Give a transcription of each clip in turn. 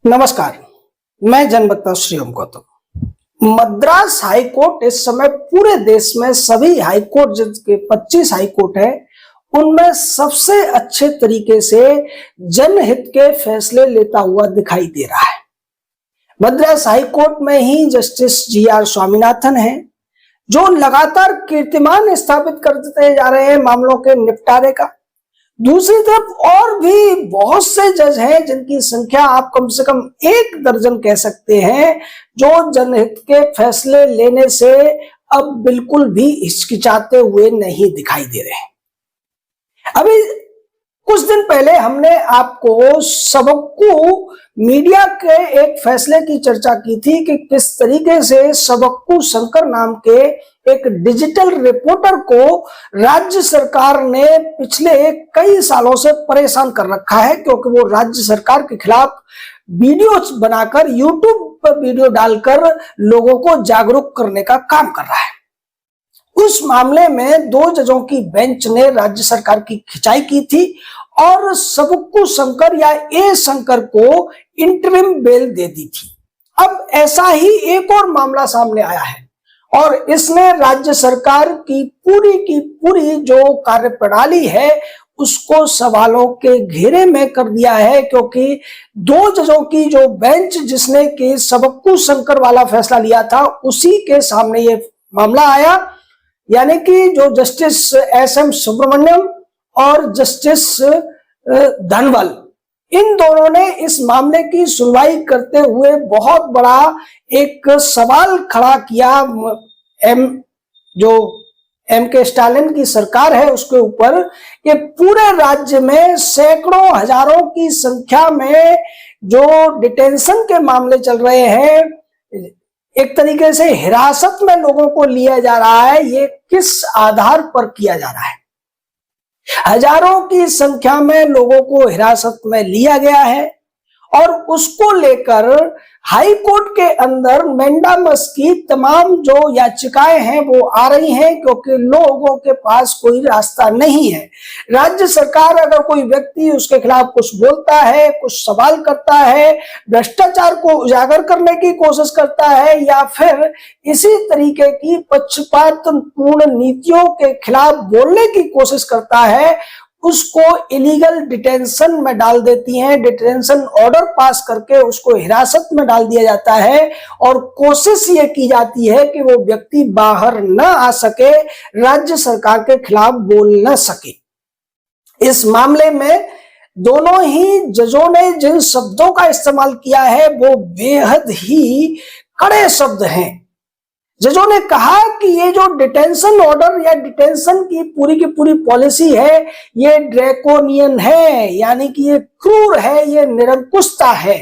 नमस्कार, मैं जनवक्ता Shriom Gautam. Madras high court इस समय पूरे देश में सभी हाई कोर्ट जिनके 25 हाई कोर्ट है उनमें सबसे अच्छे तरीके से जनहित के फैसले लेता हुआ दिखाई दे रहा है। मद्रास हाई कोर्ट में ही जस्टिस जी.आर. स्वामीनाथन हैं, जो लगातार कीर्तिमान स्थापित करते जा रहे हैं मामलों के निपटारे का। दूसरी तरफ और भी बहुत से जज हैं जिनकी संख्या आप कम से कम 1 दर्जन कह सकते हैं, जो जनहित के फैसले लेने से अब बिल्कुल भी हिचकिचाते हुए नहीं दिखाई दे रहे। अभी कुछ दिन पहले हमने आपको सबक्कू मीडिया के एक फैसले की चर्चा की थी कि किस तरीके से सबक्कू शंकर नाम के एक डिजिटल रिपोर्टर को राज्य सरकार ने पिछले कई सालों से परेशान कर रखा है, क्योंकि वो राज्य सरकार के खिलाफ वीडियोज बनाकर यूट्यूब पर वीडियो डालकर लोगों को जागरूक करने का काम कर रहा है। उस मामले में 2 जजों की बेंच ने राज्य सरकार की खिंचाई की थी और सबक्कू शंकर या ए शंकर को इंटरिम बेल दे दी थी। अब ऐसा ही एक और मामला सामने आया है और इसने राज्य सरकार की पूरी जो कार्यप्रणाली है उसको सवालों के घेरे में कर दिया है, क्योंकि 2 जजों की जो बेंच जिसने कि सबक्कू शंकर वाला फैसला लिया था उसी के सामने ये मामला आया। यानी कि जो जस्टिस एस.एम. सुब्रमण्यम और जस्टिस धनवल, इन दोनों ने इस मामले की सुनवाई करते हुए बहुत बड़ा एक सवाल खड़ा किया जो एम के स्टालिन की सरकार है उसके ऊपर, कि पूरे राज्य में सैकड़ों हजारों की संख्या में जो डिटेंशन के मामले चल रहे हैं, एक तरीके से हिरासत में लोगों को लिया जा रहा है, ये किस आधार पर किया जा रहा है। हजारों की संख्या में लोगों को हिरासत में लिया गया है और उसको लेकर हाई कोर्ट के अंदर मैंडामस की तमाम जो याचिकाएं हैं वो आ रही हैं, क्योंकि लोगों के पास कोई रास्ता नहीं है। राज्य सरकार अगर कोई व्यक्ति उसके खिलाफ कुछ बोलता है, कुछ सवाल करता है, भ्रष्टाचार को उजागर करने की कोशिश करता है या फिर इसी तरीके की पक्षपातपूर्ण नीतियों के खिलाफ बोलने की कोशिश करता है, उसको इलीगल डिटेंशन में डाल देती हैं। डिटेंशन ऑर्डर पास करके उसको हिरासत में डाल दिया जाता है और कोशिश ये की जाती है कि वो व्यक्ति बाहर न आ सके, राज्य सरकार के खिलाफ बोल न सके। इस मामले में दोनों ही जजों ने जिन शब्दों का इस्तेमाल किया है वो बेहद ही कड़े शब्द हैं। जजों ने कहा कि ये जो डिटेंशन ऑर्डर या डिटेंशन की पूरी पॉलिसी है ये ड्रैकोनियन है, यानी कि ये क्रूर है, ये निरंकुशता है।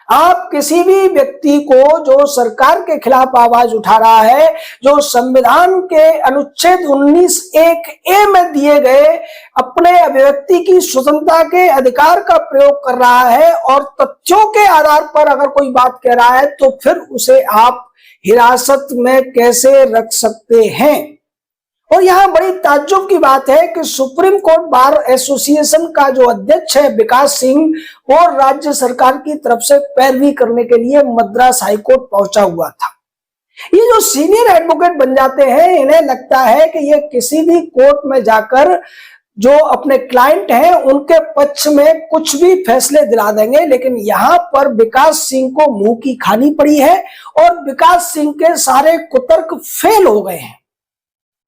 आप किसी भी व्यक्ति को जो सरकार के खिलाफ आवाज उठा रहा है, जो संविधान के अनुच्छेद 19(1)(a) में दिए गए अपने अभिव्यक्ति की स्वतंत्रता के अधिकार का प्रयोग कर रहा है और तथ्यों के आधार पर अगर कोई बात कह रहा है तो फिर उसे आप हिरासत में कैसे रख सकते हैं। और यहां बड़ी ताज्जुब की बात है कि सुप्रीम कोर्ट बार एसोसिएशन का जो अध्यक्ष है विकास सिंह, वो राज्य सरकार की तरफ से पैरवी करने के लिए मद्रास हाई कोर्ट पहुंचा हुआ था। ये जो सीनियर एडवोकेट बन जाते हैं, इन्हें लगता है कि ये किसी भी कोर्ट में जाकर जो अपने क्लाइंट हैं उनके पक्ष में कुछ भी फैसले दिला देंगे, लेकिन यहां पर विकास सिंह को मुंह की खानी पड़ी है और विकास सिंह के सारे कुतर्क फेल हो गए हैं।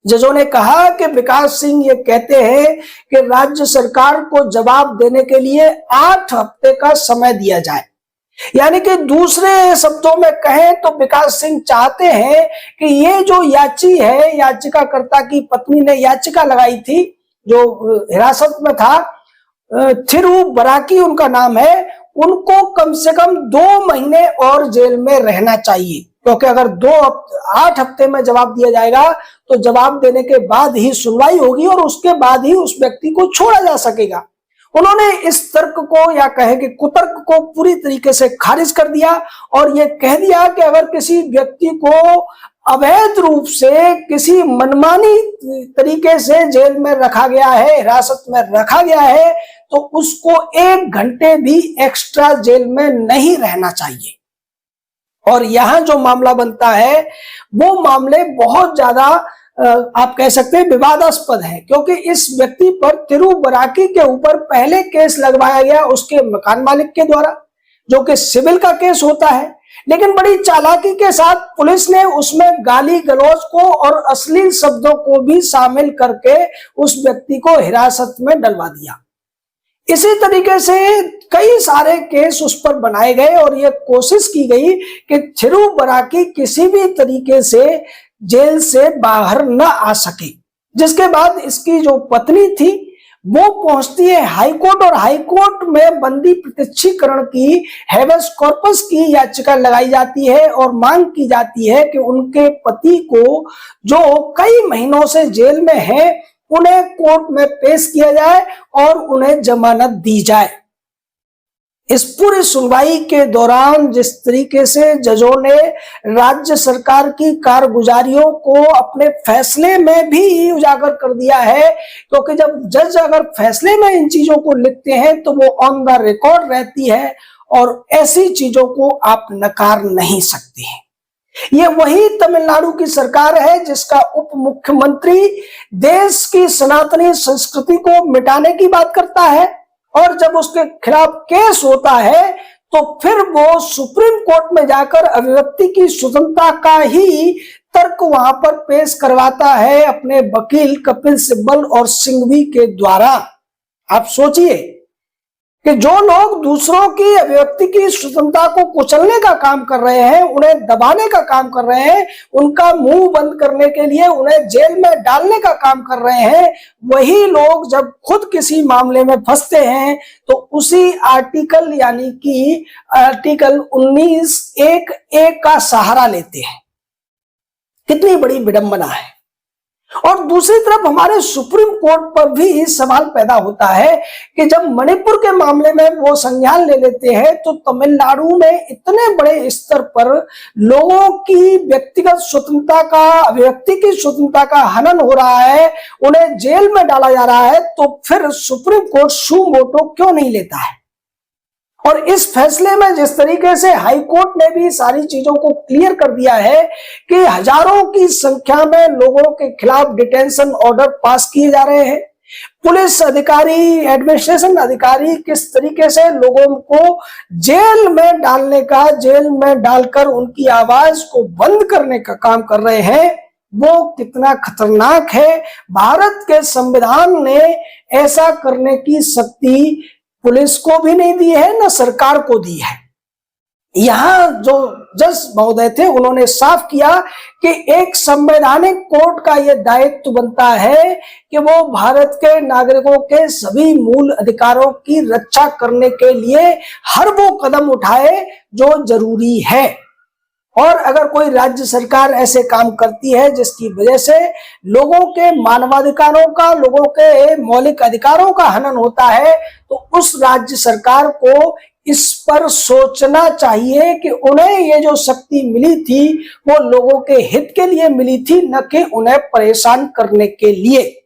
जजों ने कहा कि विकास सिंह ये कहते हैं कि राज्य सरकार को जवाब देने के लिए 8 हफ्ते का समय दिया जाए। यानी कि दूसरे शब्दों में कहें तो विकास सिंह चाहते हैं कि ये जो याचिकाकर्ता की पत्नी ने याचिका लगाई थी, जो हिरासत में था, थिरू बराकी उनका नाम है, उनको कम से कम 2 महीने और जेल में रहना चाहिए, क्योंकि अगर 8 हफ्ते में जवाब दिया जाएगा तो जवाब देने के बाद ही सुनवाई होगी और उसके बाद ही उस व्यक्ति को छोड़ा जा सकेगा। उन्होंने इस तर्क को या कहे कि कुतर्क को पूरी तरीके से खारिज कर दिया और ये कह दिया कि अगर किसी व्यक्ति को अवैध रूप से किसी मनमानी तरीके से जेल में रखा गया है, हिरासत में रखा गया है, तो उसको 1 घंटे भी एक्स्ट्रा जेल में नहीं रहना चाहिए। और यहां जो मामला बनता है वो मामले बहुत ज्यादा आप कह सकते हैं विवादास्पद है, क्योंकि इस व्यक्ति पर तिरुबराकी के ऊपर पहले केस लगवाया गया उसके मकान मालिक के द्वारा, जो कि सिविल का केस होता है, लेकिन बड़ी चालाकी के साथ पुलिस ने उसमें गाली गलौज को और अश्लील शब्दों को भी शामिल करके उस व्यक्ति को हिरासत में डलवा दिया। इसी तरीके से कई सारे केस उस पर बनाए गए और यह कोशिश की गई कि थिरुबराकी किसी भी तरीके से जेल से बाहर न आ सके, जिसके बाद इसकी जो पत्नी थी वो पहुंचती है हाईकोर्ट और हाईकोर्ट में बंदी प्रत्यक्षीकरण की हेबेस कॉर्पस की याचिका लगाई जाती है और मांग की जाती है कि उनके पति को, जो कई महीनों से जेल में है, उन्हें कोर्ट में पेश किया जाए और उन्हें जमानत दी जाए। इस पूरी सुनवाई के दौरान जिस तरीके से जजों ने राज्य सरकार की कारगुजारियों को अपने फैसले में भी उजागर कर दिया है, क्योंकि जब जज अगर फैसले में इन चीजों को लिखते हैं तो वो ऑन द रिकॉर्ड रहती है और ऐसी चीजों को आप नकार नहीं सकते हैं। ये वही तमिलनाडु की सरकार है जिसका उप मुख्यमंत्री देश की सनातनी संस्कृति को मिटाने की बात करता है, और जब उसके खिलाफ केस होता है तो फिर वो सुप्रीम कोर्ट में जाकर अभिव्यक्ति की स्वतंत्रता का ही तर्क वहां पर पेश करवाता है अपने वकील कपिल सिब्बल और सिंघवी के द्वारा। आप सोचिए कि जो लोग दूसरों की अभिव्यक्ति की स्वतंत्रता को कुचलने का काम कर रहे हैं, उन्हें दबाने का काम कर रहे हैं, उनका मुंह बंद करने के लिए उन्हें जेल में डालने का काम कर रहे हैं, वही लोग जब खुद किसी मामले में फंसते हैं तो उसी आर्टिकल यानी कि आर्टिकल 19(1)(a) का सहारा लेते हैं। कितनी बड़ी विडंबना है। और दूसरी तरफ हमारे सुप्रीम कोर्ट पर भी सवाल पैदा होता है कि जब मणिपुर के मामले में वो संज्ञान ले लेते हैं तो तमिलनाडु में इतने बड़े स्तर पर लोगों की व्यक्तिगत स्वतंत्रता का, अभिव्यक्ति की स्वतंत्रता का हनन हो रहा है, उन्हें जेल में डाला जा रहा है, तो फिर सुप्रीम कोर्ट सू मोटो क्यों नहीं लेता है। और इस फैसले में जिस तरीके से हाई कोर्ट ने भी सारी चीजों को क्लियर कर दिया है कि हजारों की संख्या में लोगों के खिलाफ डिटेंशन ऑर्डर पास किए जा रहे हैं, पुलिस अधिकारी, एडमिनिस्ट्रेशन अधिकारी किस तरीके से लोगों को जेल में डालने का, जेल में डालकर उनकी आवाज को बंद करने का काम कर रहे हैं, वो कितना खतरनाक है। भारत के संविधान ने ऐसा करने की शक्ति पुलिस को भी नहीं दी है, न सरकार को दी है। यहां जो जज महोदय थे उन्होंने साफ किया कि एक संवैधानिक कोर्ट का यह दायित्व बनता है कि वो भारत के नागरिकों के सभी मूल अधिकारों की रक्षा करने के लिए हर वो कदम उठाए जो जरूरी है। और अगर कोई राज्य सरकार ऐसे काम करती है जिसकी वजह से लोगों के मानवाधिकारों का, लोगों के मौलिक अधिकारों का हनन होता है, तो उस राज्य सरकार को इस पर सोचना चाहिए कि उन्हें ये जो शक्ति मिली थी वो लोगों के हित के लिए मिली थी, न कि उन्हें परेशान करने के लिए।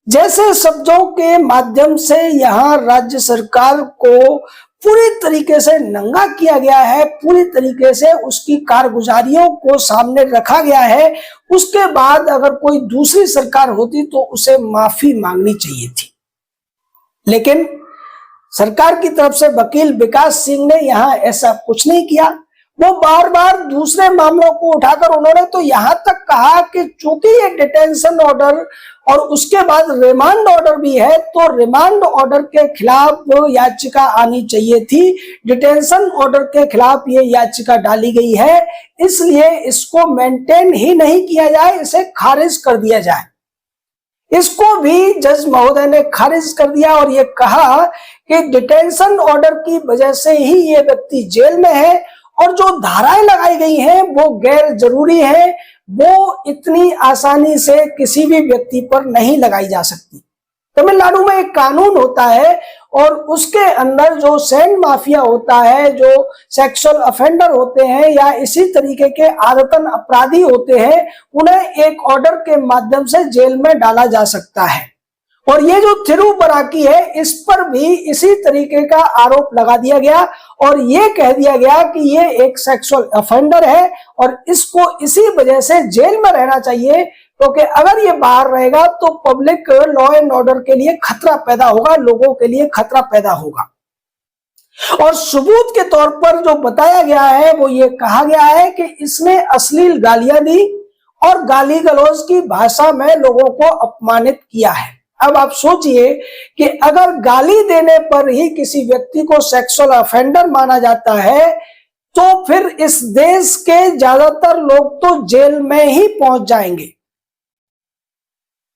जैसे शब्दों के माध्यम से यहाँ राज्य सरकार को पूरी तरीके से नंगा किया गया है, पूरी तरीके से उसकी कारगुजारियों को सामने रखा गया है, उसके बाद अगर कोई दूसरी सरकार होती तो उसे माफी मांगनी चाहिए थी। लेकिन सरकार की तरफ से वकील विकास सिंह ने यहाँ ऐसा कुछ नहीं किया। वो बार बार दूसरे मामलों को उठाकर उन्होंने तो यहां तक कहा कि चूंकि ये डिटेंशन ऑर्डर और उसके बाद रिमांड ऑर्डर भी है, तो रिमांड ऑर्डर के खिलाफ याचिका आनी चाहिए थी, डिटेंशन ऑर्डर के खिलाफ ये याचिका डाली गई है, इसलिए इसको मेंटेन ही नहीं किया जाए, इसे खारिज कर दिया जाए। इसको भी जज महोदय ने खारिज कर दिया और ये कहा कि डिटेंशन ऑर्डर की वजह से ही ये व्यक्ति जेल में है और जो धाराएं लगाई गई हैं वो गैर जरूरी है, वो इतनी आसानी से किसी भी व्यक्ति पर नहीं लगाई जा सकती। तमिलनाडु में एक कानून होता है और उसके अंदर जो सैंड माफिया होता है, जो सेक्सुअल अफेंडर होते हैं या इसी तरीके के आदतन अपराधी होते हैं, उन्हें एक ऑर्डर के माध्यम से जेल में डाला जा सकता है। और ये जो थिरू बराकी है, इस पर भी इसी तरीके का आरोप लगा दिया गया और ये कह दिया गया कि ये एक सेक्सुअल अफेंडर है और इसको इसी वजह से जेल में रहना चाहिए, क्योंकि अगर ये बाहर रहेगा तो पब्लिक लॉ एंड ऑर्डर के लिए खतरा पैदा होगा, लोगों के लिए खतरा पैदा होगा। और सबूत के तौर पर जो बताया गया है वो ये कहा गया है कि इसने अश्लील गालियां दी और गाली गलौज की भाषा में लोगों को अपमानित किया है। अब आप सोचिए कि अगर गाली देने पर ही किसी व्यक्ति को सेक्सुअल ऑफेंडर माना जाता है, तो फिर इस देश के ज्यादातर लोग तो जेल में ही पहुंच जाएंगे।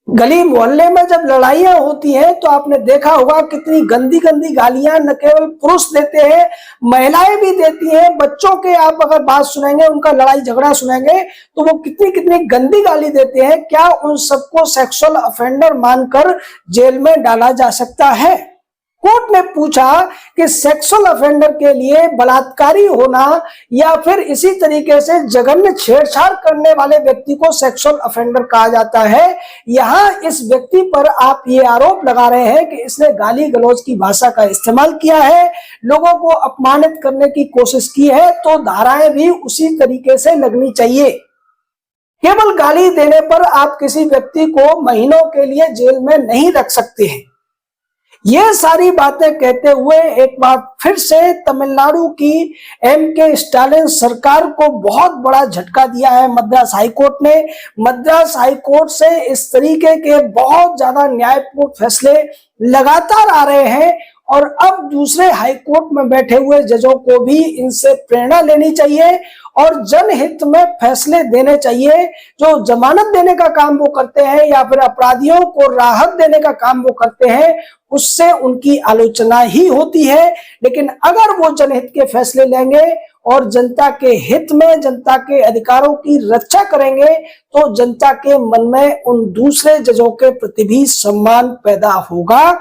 गली मोहल्ले में जब लड़ाइयां होती हैं तो आपने देखा होगा कितनी गंदी गंदी गालियां न केवल पुरुष देते हैं, महिलाएं भी देती हैं। बच्चों के आप अगर बात सुनेंगे, उनका लड़ाई झगड़ा सुनेंगे तो वो कितनी कितनी गंदी गाली देते हैं। क्या उन सबको सेक्सुअल ऑफेंडर मानकर जेल में डाला जा सकता है? कोर्ट ने पूछा कि सेक्सुअल ऑफेंडर के लिए बलात्कारी होना या फिर इसी तरीके से जघन्य छेड़छाड़ करने वाले व्यक्ति को सेक्सुअल ऑफेंडर कहा जाता है। यहाँ इस व्यक्ति पर आप ये आरोप लगा रहे हैं कि इसने गाली गलौज की भाषा का इस्तेमाल किया है, लोगों को अपमानित करने की कोशिश की है, तो धाराएं भी उसी तरीके से लगनी चाहिए। केवल गाली देने पर आप किसी व्यक्ति को महीनों के लिए जेल में नहीं रख सकते हैं। ये सारी बातें कहते हुए एक बार फिर से तमिलनाडु की एम.के. स्टालिन सरकार को बहुत बड़ा झटका दिया है मद्रास हाईकोर्ट ने। मद्रास हाईकोर्ट से इस तरीके के बहुत ज्यादा न्यायपूर्ण फैसले लगातार आ रहे हैं और अब दूसरे हाईकोर्ट में बैठे हुए जजों को भी इनसे प्रेरणा लेनी चाहिए और जनहित में फैसले देने चाहिए। जो जमानत देने का काम वो करते हैं या फिर अपराधियों को राहत देने का काम वो करते हैं, उससे उनकी आलोचना ही होती है। लेकिन अगर वो जनहित के फैसले लेंगे और जनता के हित में, जनता के अधिकारों की रक्षा करेंगे, तो जनता के मन में उन दूसरे जजों के प्रति भी सम्मान पैदा होगा।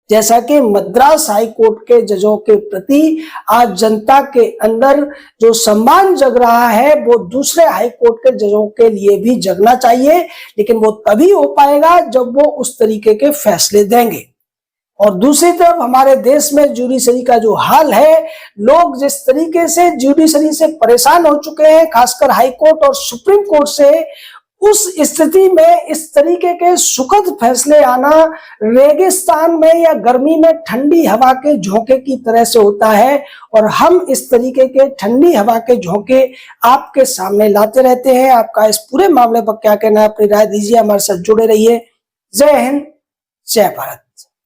जैसा कि मद्रास हाईकोर्ट के जजों के प्रति आज जनता के अंदर जो सम्मान जग रहा है, वो दूसरे हाईकोर्ट के जजों के लिए भी जगना चाहिए। लेकिन वो तभी हो पाएगा जब वो उस तरीके के फैसले देंगे। और दूसरी तरफ हमारे देश में जुडिशरी का जो हाल है, लोग जिस तरीके से जुडिशरी से परेशान हो चुके हैं, खासकर हाईकोर्ट और सुप्रीम कोर्ट से, उस स्थिति में इस तरीके के सुखद फैसले आना रेगिस्तान में या गर्मी में ठंडी हवा के झोंके की तरह से होता है। और हम इस तरीके के ठंडी हवा के झोंके आपके सामने लाते रहते हैं। आपका इस पूरे मामले पर क्या कहना है, अपनी राय दीजिए, हमारे साथ जुड़े रहिए। जय हिंद, जय भारत।